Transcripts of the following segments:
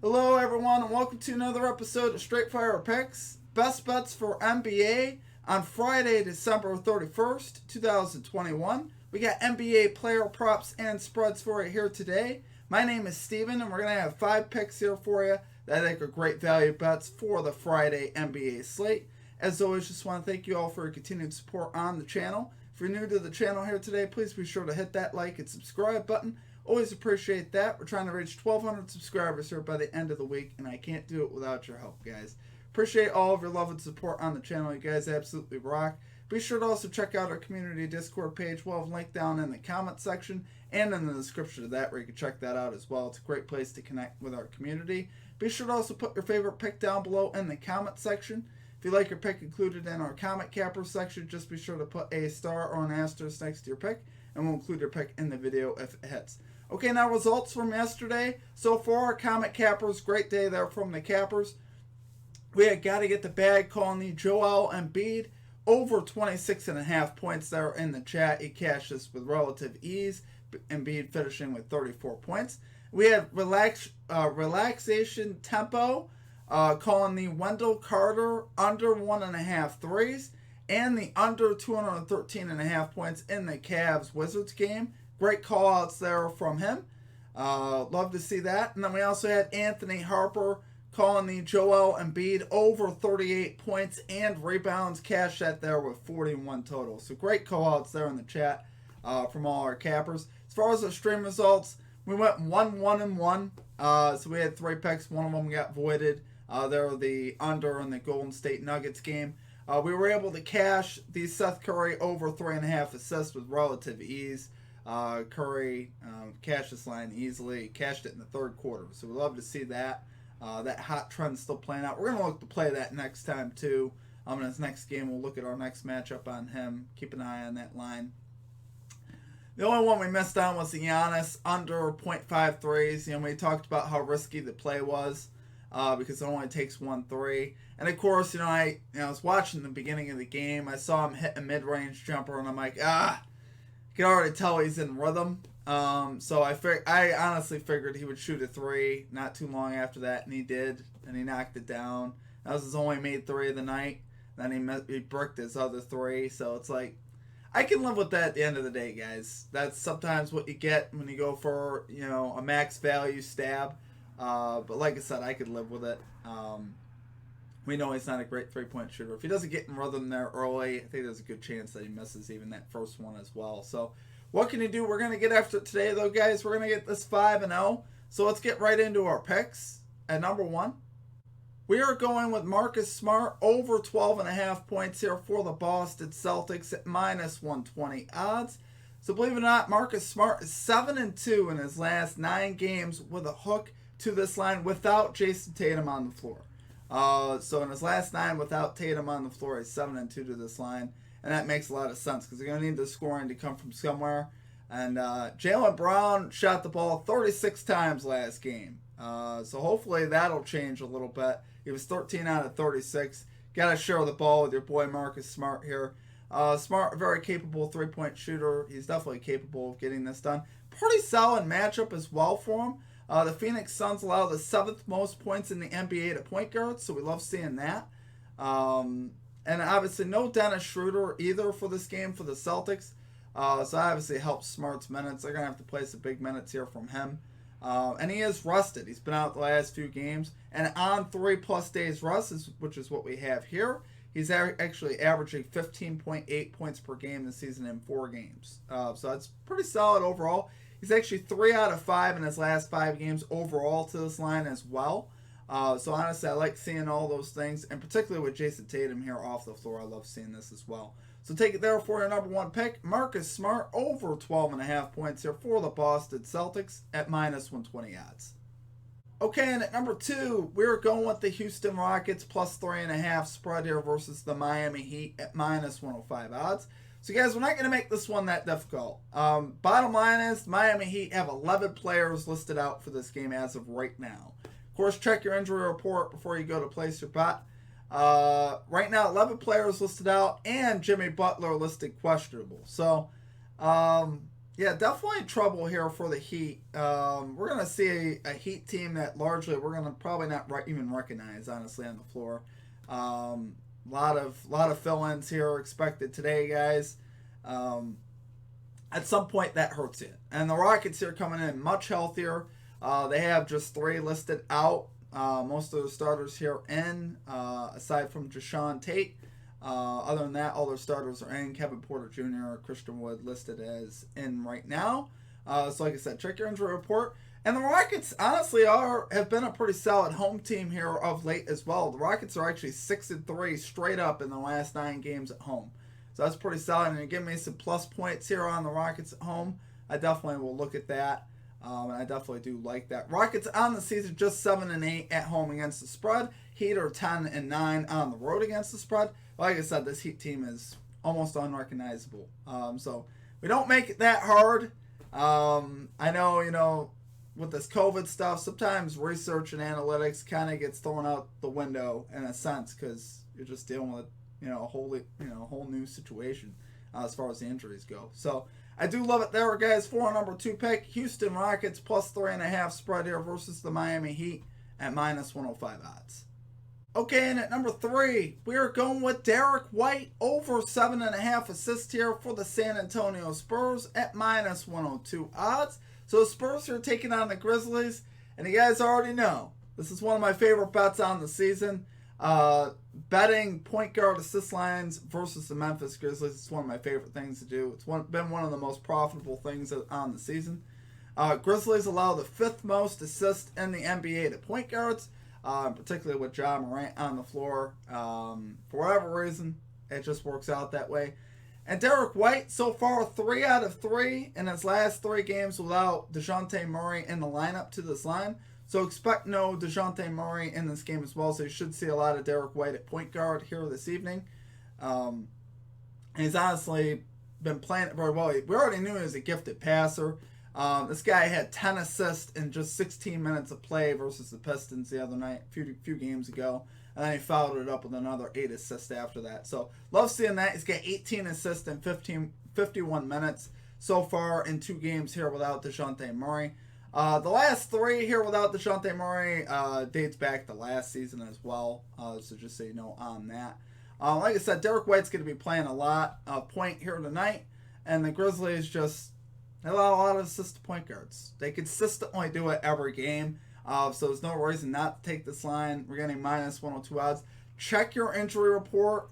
Hello, everyone, and welcome to another episode of Straight Fire Picks. Best bets for NBA on Friday, December 31st, 2021. We got NBA player props and spreads for you here today. My name is Steven, and we're going to have 5 picks here for you that I think are great value bets for the Friday NBA slate. As always, just want to thank you all for your continued support on the channel. If you're new to the channel here today, please be sure to hit that like and subscribe button. Always appreciate that. We're trying to reach 1,200 subscribers here by the end of the week, and I can't do it without your help, guys. Appreciate all of your love and support on the channel. You guys absolutely rock. Be sure to also check out our community Discord page. We'll have a link down in the comment section and in the description of that where you can check that out as well. It's a great place to connect with our community. Be sure to also put your favorite pick down below in the comment section. If you like your pick included in our comment capper section, just be sure to put a star or an asterisk next to your pick, and we'll include your pick in the video if it hits. Okay, now results from yesterday. So for our comment cappers, great day there from the cappers. We had got to get the bag calling the Joel Embiid over 26.5 points there in the chat. He cashed this with relative ease. Embiid finishing with 34 points. We had relaxation tempo calling the Wendell Carter under 1.5 threes and the under 213.5 points in the Cavs Wizards game. Great call outs there from him. Love to see that. And then we also had Anthony Harper calling the Joel Embiid over 38 points and rebounds. Cash that there with 41 total. So great call outs there in the chat from all our cappers. As far as the stream results, we went 1-1-1. So we had 3 picks. One of them got voided. There were the under in the Golden State Nuggets game. We were able to cash the Seth Curry over 3.5 assists with relative ease. Curry cashed this line easily, cashed it in the third quarter. So we love to see that. That hot trend still playing out. We're going to look to play that next time too. In his next game, we'll look at our next matchup on him. Keep an eye on that line. The only one we missed on was the Giannis under 0.5 threes. We talked about how risky the play was because it only takes 1 3. And of course, I was watching the beginning of the game. I saw him hit a mid-range jumper, and I'm like, you can already tell he's in rhythm. So I honestly figured he would shoot a 3 not too long after that, and he did, and he knocked it down. That was his only made 3 of the night. Then he bricked his other 3. So it's like, I can live with that at the end of the day, guys. That's sometimes what you get when you go for a max value stab. But like I said, I could live with it. We know he's not a great 3-point shooter. If he doesn't get in rhythm there early, I think there's a good chance that he misses even that first one as well. So what can you do? We're going to get after it today, though, guys. We're going to get this 5-0. So let's get right into our picks. At number 1, we are going with Marcus Smart over 12.5 points here for the Boston Celtics at -120 odds. So believe it or not, Marcus Smart is 7-2 in his last 9 games with a hook to this line without Jason Tatum on the floor. So in his last 9 without Tatum on the floor, he's 7-2 to this line. And that makes a lot of sense because they're going to need the scoring to come from somewhere. And Jaylen Brown shot the ball 36 times last game. So hopefully that'll change a little bit. He was 13 out of 36. Got to share the ball with your boy Marcus Smart here. Smart, a very capable 3-point shooter. He's definitely capable of getting this done. Pretty solid matchup as well for him. The Phoenix Suns allow the 7th most points in the NBA to point guards, so we love seeing that. And obviously no Dennis Schroeder either for this game for the Celtics. So obviously it helps Smart's minutes. They're going to have to play some big minutes here from him. And he is rested. He's been out the last few games. And on 3+ days rest, which is what we have here, he's actually averaging 15.8 points per game this season in 4 games. So that's pretty solid overall. He's actually 3 out of 5 in his last 5 games overall to this line as well. So honestly, I like seeing all those things, and particularly with Jason Tatum here off the floor, I love seeing this as well. So take it there for your number 1 pick, Marcus Smart over 12.5 points here for the Boston Celtics at -120 odds. Okay, and at number 2, we're going with the Houston Rockets plus 3.5 spread here versus the Miami Heat at -105 odds. So guys, we're not going to make this one that difficult. Bottom line is, Miami Heat have 11 players listed out for this game as of right now. Of course, check your injury report before you go to place your bet. Right now, 11 players listed out, and Jimmy Butler listed questionable. So, Yeah, definitely trouble here for the Heat. We're going to see a Heat team that largely we're going to probably not even recognize, honestly, on the floor. Lot of fill-ins here expected today, guys. Um, at some point, that hurts you. And the Rockets here coming in much healthier. They have just 3 listed out. Most of the starters here in, aside from Jashawn Tate. Other than that, all their starters are in. Kevin Porter Jr., Christian Wood listed as in right now. So like I said, check your injury report. And the Rockets honestly have been a pretty solid home team here of late as well. The Rockets are actually 6-3 straight up in the last 9 games at home. So that's pretty solid. And give me some plus points here on the Rockets at home. I definitely will look at that. And I definitely do like that. Rockets on the season just 7-8 at home against the spread. Heat are 10-9 on the road against the spread. Like I said, this Heat team is almost unrecognizable. So we don't make it that hard. I know, with this COVID stuff, sometimes research and analytics kind of gets thrown out the window in a sense because you're just dealing with a whole new situation as far as the injuries go. So I do love it there, guys. For number 2 pick, Houston Rockets plus 3.5 spread here versus the Miami Heat at minus 105 odds. Okay, and at number 3, we are going with Derek White over 7.5 assists here for the San Antonio Spurs at minus 102 odds. So the Spurs are taking on the Grizzlies, and you guys already know this is one of my favorite bets on the season. Betting point guard assist lines versus the Memphis Grizzlies is one of my favorite things to do. It's been one of the most profitable things on the season. Grizzlies allow the 5th most assists in the NBA to point guards. Particularly with Ja Morant on the floor. For whatever reason, it just works out that way. And Derek White, so far, 3 out of 3 in his last 3 games without DeJounte Murray in the lineup to this line. So expect no DeJounte Murray in this game as well. So you should see a lot of Derek White at point guard here this evening. And he's honestly been playing it very well. We already knew he was a gifted passer. This guy had 10 assists in just 16 minutes of play versus the Pistons the other night, a few games ago. And then he followed it up with another 8 assists after that. So love seeing that. He's got 18 assists in 51 minutes so far in 2 games here without DeJounte Murray. The last 3 here without DeJounte Murray dates back to last season as well. So just so you know on that. Like I said, Derek White's going to be playing a lot of point here tonight. And the Grizzlies they allow a lot of assists to point guards. They consistently do it every game. So there's no reason not to take this line. We're getting minus 102 odds. Check your injury report.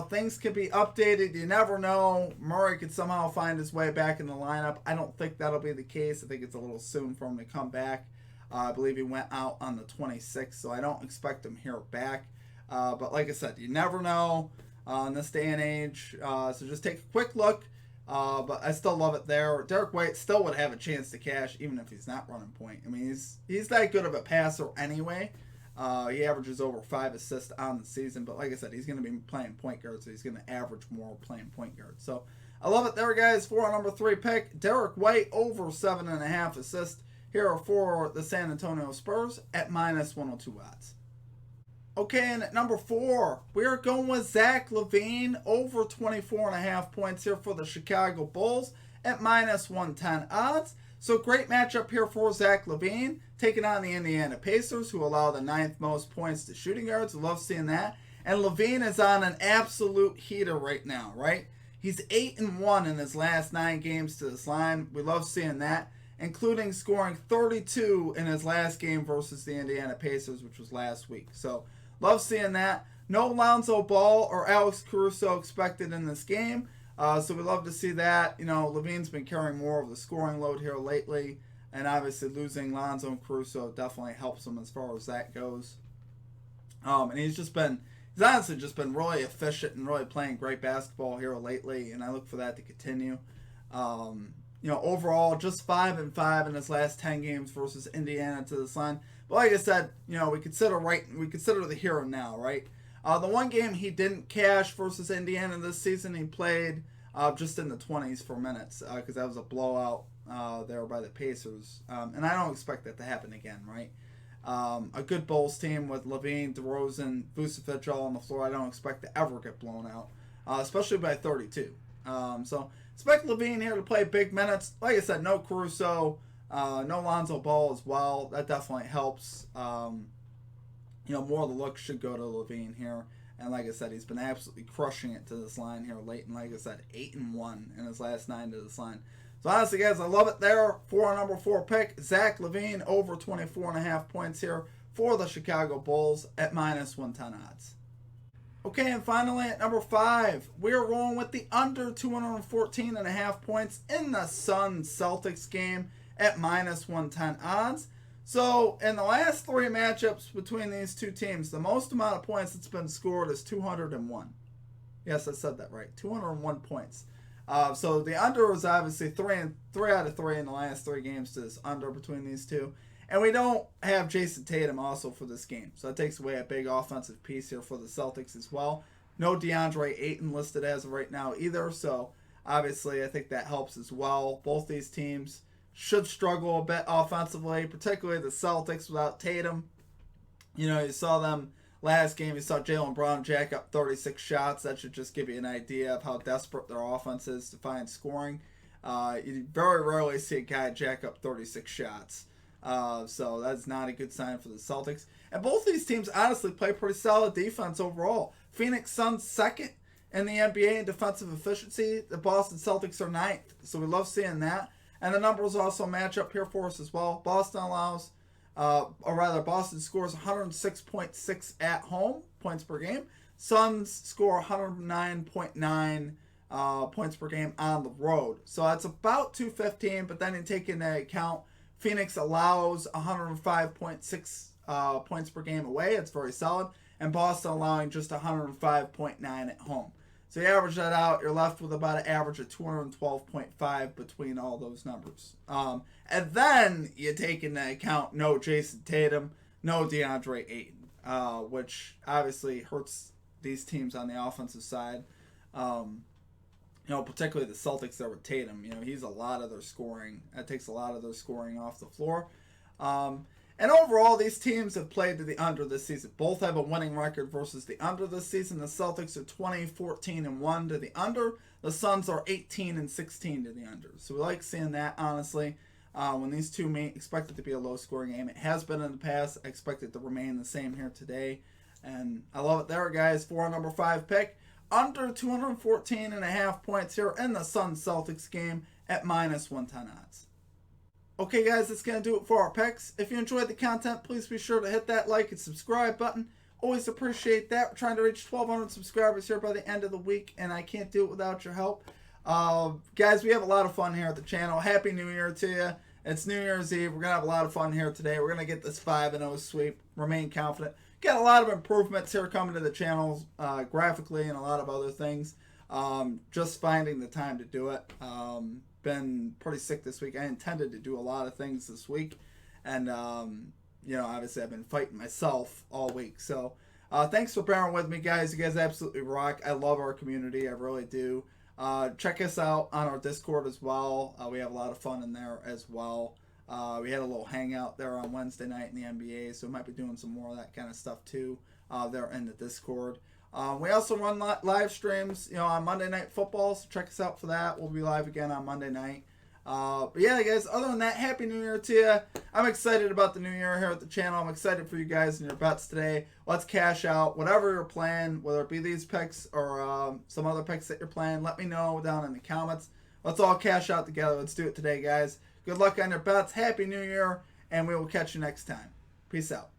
Things could be updated. You never know. Murray could somehow find his way back in the lineup. I don't think that'll be the case. I think it's a little soon for him to come back. I believe he went out on the 26th, so I don't expect him here back. But like I said, you never know in this day and age. So just take a quick look. But I still love it there. Derek White still would have a chance to cash even if he's not running point. I mean, he's that good of a passer anyway. He averages over 5 assists on the season. But like I said, he's going to be playing point guard, so he's going to average more playing point guard. So I love it there, guys. For our number 3 pick, Derek White over 7.5 assists here for the San Antonio Spurs at minus 102 odds. Okay, and at number 4, we are going with Zach LaVine over 24.5 points here for the Chicago Bulls at minus 110 odds. So great matchup here for Zach LaVine, taking on the Indiana Pacers, who allow the 9th most points to shooting guards. I love seeing that. And LaVine is on an absolute heater right now, right? He's 8-1 in his last 9 games to this line. We love seeing that, including scoring 32 in his last game versus the Indiana Pacers, which was last week. So love seeing that. No Lonzo Ball or Alex Caruso expected in this game. So we love to see that. LaVine's been carrying more of the scoring load here lately. And obviously losing Lonzo and Caruso definitely helps him as far as that goes. And he's honestly just been really efficient and really playing great basketball here lately. And I look for that to continue. Overall, just 5-5 in his last 10 games versus Indiana to this line. But like I said, we consider the here and now, right? The one game he didn't cash versus Indiana this season, he played just in the 20s for minutes because that was a blowout there by the Pacers. And I don't expect that to happen again, right? A good Bulls team with LaVine, DeRozan, Vucevic all on the floor, I don't expect to ever get blown out, especially by 32. So Expect LaVine here to play big minutes. Like I said, no Caruso, no Lonzo Ball as well. That definitely helps. More of the looks should go to LaVine here. And like I said, he's been absolutely crushing it to this line here late. And like I said, 8-1 in his last 9 to this line. So honestly, guys, I love it there for our number 4 pick. Zach LaVine over 24.5 points here for the Chicago Bulls at -110 odds. Okay, and finally at number 5, we're rolling with the under 214.5 points in the Suns Celtics game at -110 odds. So, in the last 3 matchups between these two teams, the most amount of points that's been scored is 201. Yes, I said that right. 201 points. So, the under is obviously 3 out of 3 in the last 3 games to this under between these two. And we don't have Jason Tatum also for this game. So, that takes away a big offensive piece here for the Celtics as well. No DeAndre Ayton listed as of right now either. So, obviously, I think that helps as well. Both these teams should struggle a bit offensively, particularly the Celtics without Tatum. You saw them last game. You saw Jaylen Brown jack up 36 shots. That should just give you an idea of how desperate their offense is to find scoring. You very rarely see a guy jack up 36 shots. So that's not a good sign for the Celtics. And both these teams honestly play pretty solid defense overall. Phoenix Suns second in the NBA in defensive efficiency. The Boston Celtics are 9th. So we love seeing that. And the numbers also match up here for us as well. Boston scores 106.6 at home points per game. Suns score 109.9 points per game on the road. So that's about 215, but then you take into account Phoenix allows 105.6 points per game away. It's very solid. And Boston allowing just 105.9 at home. So you average that out, you're left with about an average of 212.5 between all those numbers. And then you take into account no Jason Tatum, no DeAndre Ayton, which obviously hurts these teams on the offensive side. Particularly the Celtics there with Tatum. He's a lot of their scoring. That takes a lot of their scoring off the floor. And overall, these teams have played to the under this season. Both have a winning record versus the under this season. The Celtics are 20-14-1 to the under. The Suns are 18-16 to the under. So we like seeing that, honestly. When these two meet, expect it to be a low-scoring game. It has been in the past. I expect it to remain the same here today. And I love it there, guys. For our number 5 pick, under 214.5 points here in the Suns-Celtics game at -110 odds. Okay, guys, that's going to do it for our picks. If you enjoyed the content, please be sure to hit that like and subscribe button. Always appreciate that. We're trying to reach 1,200 subscribers here by the end of the week, and I can't do it without your help. Guys, we have a lot of fun here at the channel. Happy New Year to you. It's New Year's Eve. We're going to have a lot of fun here today. We're going to get this 5-0 sweep. Remain confident. Got a lot of improvements here coming to the channel graphically and a lot of other things. Just finding the time to do it. Been pretty sick this week. I intended to do a lot of things this week, and obviously I've been fighting myself all week. So thanks for bearing with me, guys. You guys absolutely rock. I love our community. I really do. Check us out on our Discord as well. We have a lot of fun in there as well. We had a little hangout there on Wednesday night in the NBA, so we might be doing some more of that kind of stuff too there in the Discord. We also run live streams, on Monday Night Football, so check us out for that. We'll be live again on Monday night. But yeah, guys, other than that, Happy New Year to you. I'm excited about the new year here at the channel. I'm excited for you guys and your bets today. Let's cash out whatever you're playing, whether it be these picks or some other picks that you're playing. Let me know down in the comments. Let's all cash out together. Let's do it today, guys. Good luck on your bets. Happy New Year, and we will catch you next time. Peace out.